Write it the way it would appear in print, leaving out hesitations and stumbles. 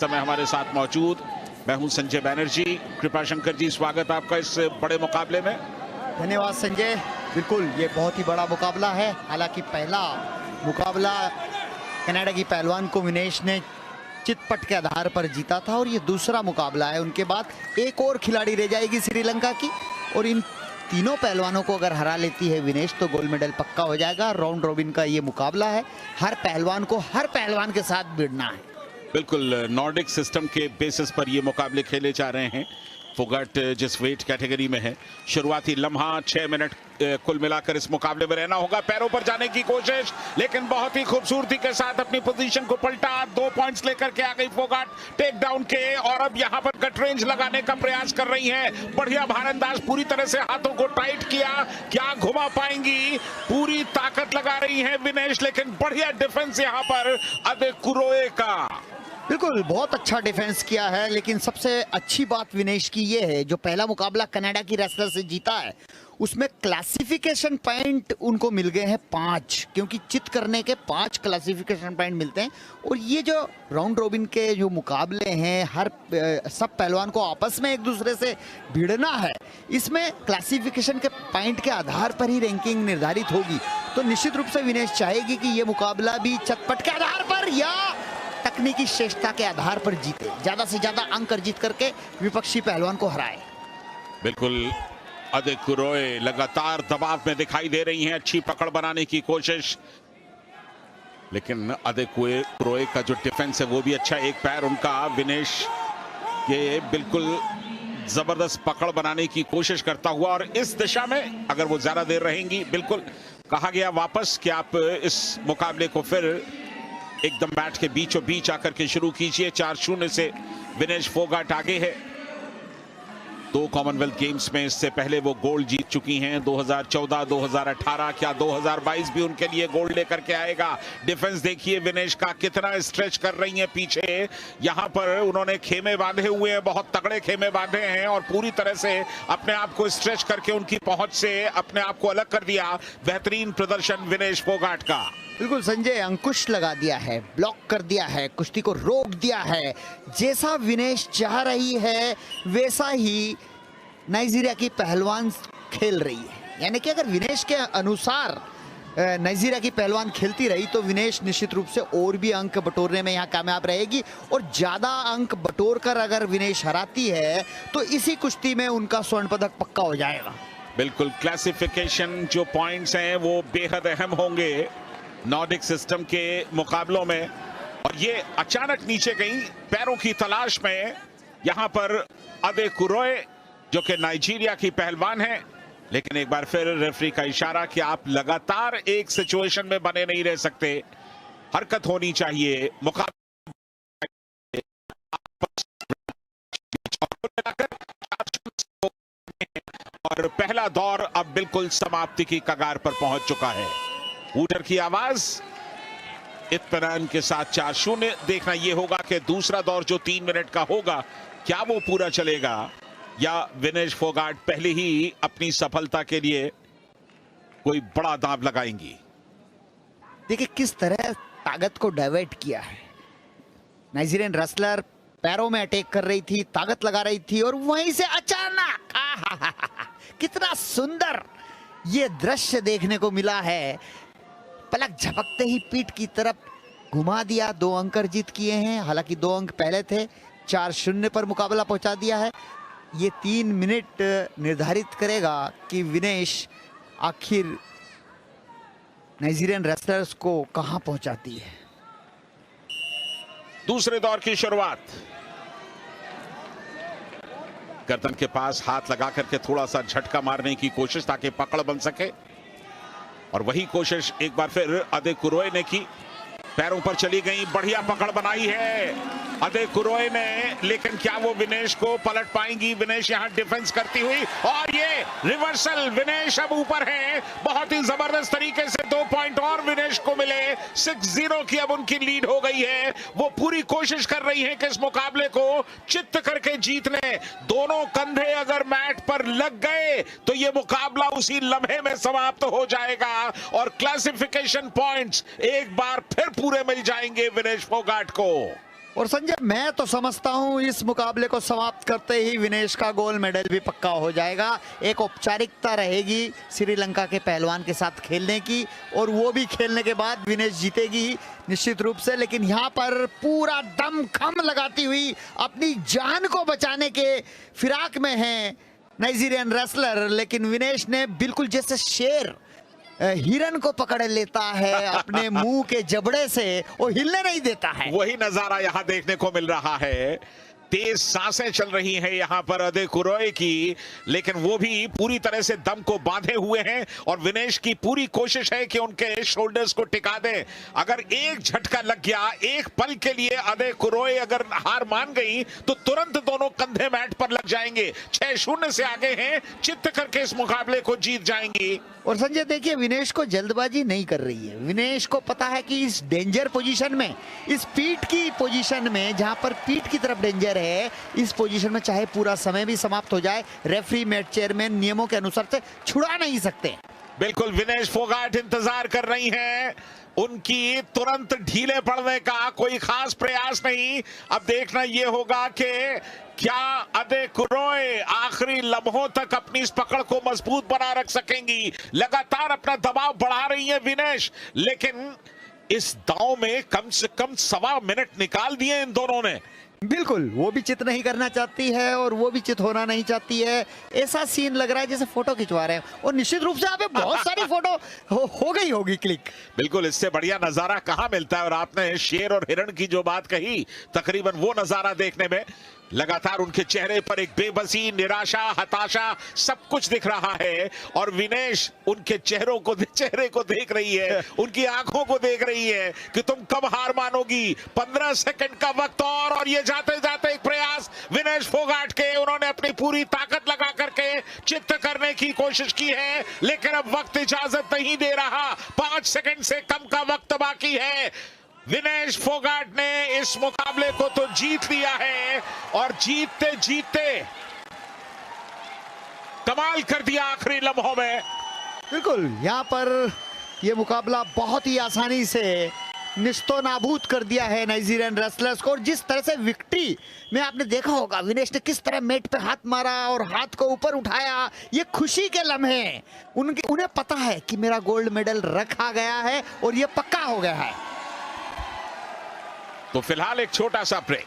समय हमारे साथ मौजूद मैं हूं संजय बैनर्जी। कृपा शंकर जी, स्वागत आपका इस बड़े मुकाबले में। धन्यवाद संजय। बिल्कुल ये बहुत ही बड़ा मुकाबला है। हालांकि पहला मुकाबला कनाडा की पहलवान को विनेश ने चितपट के आधार पर जीता था और ये दूसरा मुकाबला है। उनके बाद एक और खिलाड़ी रह जाएगी श्रीलंका की और इन तीनों पहलवानों को अगर हरा लेती है विनेश तो गोल्ड मेडल पक्का हो जाएगा। राउंड रॉबिन का ये मुकाबला है। हर पहलवान को हर पहलवान के साथ भिड़ना है। बिल्कुल नॉर्डिक सिस्टम के बेसिस पर ये मुकाबले खेले जा रहे हैं। फोगाट जिस वेट कैटेगरी में है, शुरुआती लम्हा 6 मिनट कुल मिलाकर इस मुकाबले में रहना होगा। पैरों पर जाने की कोशिश, लेकिन बहुत ही खूबसूरती के साथ अपनी पोजीशन को पलटा। 2 पॉइंट्स लेकर के आ गई फोगाट टेक डाउन के, और अब यहां पर कट रेंज लगाने का प्रयास कर रही हैं। बढ़िया भारंदाज, पूरी तरह से हाथों को टाइट किया। क्या घुमा पाएंगी? पूरी ताकत लगा रही है विनेश, लेकिन बढ़िया डिफेंस यहां पर अदेकुरोए का। बिल्कुल बहुत अच्छा डिफेंस किया है। लेकिन सबसे अच्छी बात विनेश की ये है, जो पहला मुकाबला कनाडा की रेसलर से जीता है उसमें क्लासिफिकेशन पॉइंट उनको मिल गए हैं 5, क्योंकि चित करने के 5 क्लासिफिकेशन पॉइंट मिलते हैं। और ये जो राउंड रॉबिन के जो मुकाबले हैं, सब पहलवान को आपस में एक दूसरे से भिड़ना है। इसमें क्लासिफिकेशन के पॉइंट के आधार पर ही रैंकिंग निर्धारित होगी। तो निश्चित रूप से विनेश चाहेगी कि ये मुकाबला भी चटपट के आधार पर या तकनीकी श्रेष्ठता के आधार पर जीते, ज्यादा से ज्यादा अंक अर्जित करके विपक्षी पहलवान को हराए। बिल्कुल अदेकुरोए लगातार दबाव में दिखाई दे रही हैं। अच्छी पकड़ बनाने की कोशिश, लेकिन अदेकुरोए का जो डिफेंस है वो भी अच्छा। एक पैर उनका विनेश ये बिल्कुल जबरदस्त पकड़ बनाने की कोशिश करता हुआ, और इस दिशा में अगर वो ज्यादा देर रहेंगी, बिल्कुल कहा गया वापस कि आप इस मुकाबले को फिर एकदम बैट के बीचों बीच आकर के शुरू कीजिए। 4-0 से विनेश फोगाट आगे है। 2 कॉमनवेल्थ गेम्स में इससे पहले वो गोल्ड जीत चुकी हैं, 2014, 2018। क्या 2022 भी उनके लिए गोल्ड लेकर के आएगा? डिफेंस देखिए विनेश का, कितना स्ट्रेच कर रही हैं पीछे। यहां पर उन्होंने खेमे बांधे हुए हैं, बहुत तगड़े खेमे बांधे हैं, और पूरी तरह से अपने आप को स्ट्रेच करके उनकी पहुंच से अपने आप को अलग कर दिया। बेहतरीन प्रदर्शन विनेश फोगाट का। बिल्कुल संजय, अंकुश लगा दिया है, ब्लॉक कर दिया है, कुश्ती को रोक दिया है। जैसा विनेश चाह रही है वैसा ही नाइजीरिया की पहलवान खेल रही है। यानी कि अगर विनेश के अनुसार नाइजीरिया की पहलवान खेलती रही तो विनेश निश्चित रूप से और भी अंक बटोरने में यहाँ कामयाब रहेगी। और ज्यादा अंक बटोर कर अगर विनेश हराती है तो इसी कुश्ती में उनका स्वर्ण पदक पक्का हो जाएगा। बिल्कुल क्लासिफिकेशन जो पॉइंट्स हैं वो बेहद अहम होंगे नॉर्डिक सिस्टम के मुकाबलों में। और ये अचानक नीचे गई पैरों की तलाश में। यहां पर अदेकुरोए जो कि नाइजीरिया की पहलवान है, लेकिन एक बार फिर रेफरी का इशारा कि आप लगातार एक सिचुएशन में बने नहीं रह सकते, हरकत होनी चाहिए। मुकाबला और पहला दौर अब बिल्कुल समाप्ति की कगार पर पहुंच चुका है। वूटर की आवाज, इत्मीनान के साथ 4-0। देखना यह होगा कि दूसरा दौर जो 3 मिनट का होगा, क्या वो पूरा चलेगा या विनेश फोगाट पहले ही अपनी सफलता के लिए कोई बड़ा दांव लगाएंगी। देखिए किस तरह ताकत को डाइवर्ट किया है। नाइजीरियन रेसलर पैरों में अटैक कर रही थी, ताकत लगा रही थी, और वहीं से अचानक कितना सुंदर ये दृश्य देखने को मिला है। पलक झपकते ही पीठ की तरफ घुमा दिया। 2 अंक अर्जित किए हैं। हालांकि 2 अंक पहले थे। 4-0 पर मुकाबला पहुंचा दिया है। ये 3 मिनट निर्धारित करेगा कि विनेश आखिर नाइजीरियन रेसलर्स को कहां पहुंचाती है। दूसरे दौर की शुरुआत। गर्दन के पास हाथ लगा करके थोड़ा सा झटका मारने की कोशिश ताकि पकड़ बन सके, और वही कोशिश एक बार फिर अदेकुरोए ने की। पैरों पर चली गई, बढ़िया पकड़ बनाई है अदेकुरोए ने, लेकिन क्या वो विनेश को पलट पाएंगी? विनेश यहां डिफेंस करती हुई, और ये रिवर्सल। विनेश अब ऊपर है बहुत ही जबरदस्त तरीके से। 2 पॉइंट और विनेश को मिले। 6-0 की अब उनकी लीड हो गई है। वो पूरी कोशिश कर रही है कि इस मुकाबले को चित्त करके जीत ले। दोनों कंधे अगर मैट पर लग गए तो ये मुकाबला उसी लम्हे में समाप्त हो जाएगा, और क्लासिफिकेशन पॉइंट्स एक बार फिर पूरे मिल जाएंगे विनेश फोगाट को। और संजय, मैं तो समझता हूं इस मुकाबले को समाप्त करते ही विनेश का गोल्ड मेडल भी पक्का हो जाएगा। एक औपचारिकता रहेगी श्रीलंका के पहलवान के साथ खेलने की, और वो भी खेलने के बाद विनेश जीतेगी निश्चित रूप से। लेकिन यहाँ पर पूरा दम खम लगाती हुई अपनी जान को बचाने के फिराक में है नाइजीरियन रेसलर, लेकिन विनेश ने बिल्कुल जैसे शेर हिरन को पकड़ लेता है अपने मुंह के जबड़े से, वो हिलने नहीं देता है। वही नजारा यहां देखने को मिल रहा है। तेज सांसें चल रही हैं यहां पर अदेकुरोए की, लेकिन वो भी पूरी तरह से दम को बांधे हुए हैं और विनेश की पूरी कोशिश है कि उनके शोल्डर्स को टिका दें। अगर एक झटका लग गया, एक पल के लिए अदेकुरोए अगर हार मान गई तो तुरंत दोनों कंधे मैट पर लग जाएंगे। 6-0 से आगे हैं, चित्त करके इस मुकाबले को जीत जाएंगी। और संजय देखिए, विनेश को जल्दबाजी नहीं कर रही है। विनेश को पता है कि इस डेंजर पोजीशन में, इस पीठ की पोजीशन में, जहां पर पीठ की तरफ डेंजर है, इस पोजीशन में चाहे पूरा समय भी समाप्त हो जाए, रेफरी मैच चेयरमैन नियमों के अनुसार से छुड़ा नहीं सकते। बिल्कुल, विनेश फोगाट इंतजार कर रही हैं, उनकी तुरंत ढीले पड़ने का कोई खास प्रयास नहीं। अब देखना यह होगा कि क्या अदेकुरोए आखिरी लम्हों तक अपनी इस पकड़ को मजबूत बना रख सकेंगी। लगातार अपना दबाव बढ़ा रही है विनेश, लेकिन इस दांव में कम से कम 1.25 मिनट निकाल दिए इन दोनों ने। बिल्कुल, वो भी चित नहीं करना चाहती है और वो भी चित होना नहीं चाहती है। ऐसा सीन लग रहा है जैसे फोटो खिंचवा रहे हैं, और निश्चित रूप से यहाँ पे बहुत सारी फोटो हो गई होगी क्लिक। बिल्कुल, इससे बढ़िया नजारा कहां मिलता है। और आपने शेर और हिरण की जो बात कही, तकरीबन वो नजारा देखने में लगातार उनके चेहरे पर एक बेबसी, निराशा, हताशा सब कुछ दिख रहा है। और विनेश उनके चेहरे को देख रही है, उनकी आंखों को देख रही है कि तुम कब हार मानोगी। 15 सेकंड का वक्त और ये जाते जाते एक प्रयास विनेश फोगाट के, उन्होंने अपनी पूरी ताकत लगा करके चित्त करने की कोशिश की है, लेकिन अब वक्त इजाजत नहीं दे रहा। 5 सेकंड से कम का वक्त बाकी है। विनेश फोगाट ने इस मुकाबले को तो जीत लिया है, और जीतते जीतते कमाल कर दिया आखिरी लम्हों में। बिल्कुल, यहाँ पर यह मुकाबला बहुत ही आसानी से निस्तो नाबूद कर दिया है नाइजीरियन रेसलर्स को। और जिस तरह से विक्ट्री में आपने देखा होगा, विनेश ने किस तरह मेट पे हाथ मारा और हाथ को ऊपर उठाया, ये खुशी के लम्हे उन्हें पता है कि मेरा गोल्ड मेडल रखा गया है और ये पक्का हो गया है। तो फिलहाल एक छोटा सा ब्रेक।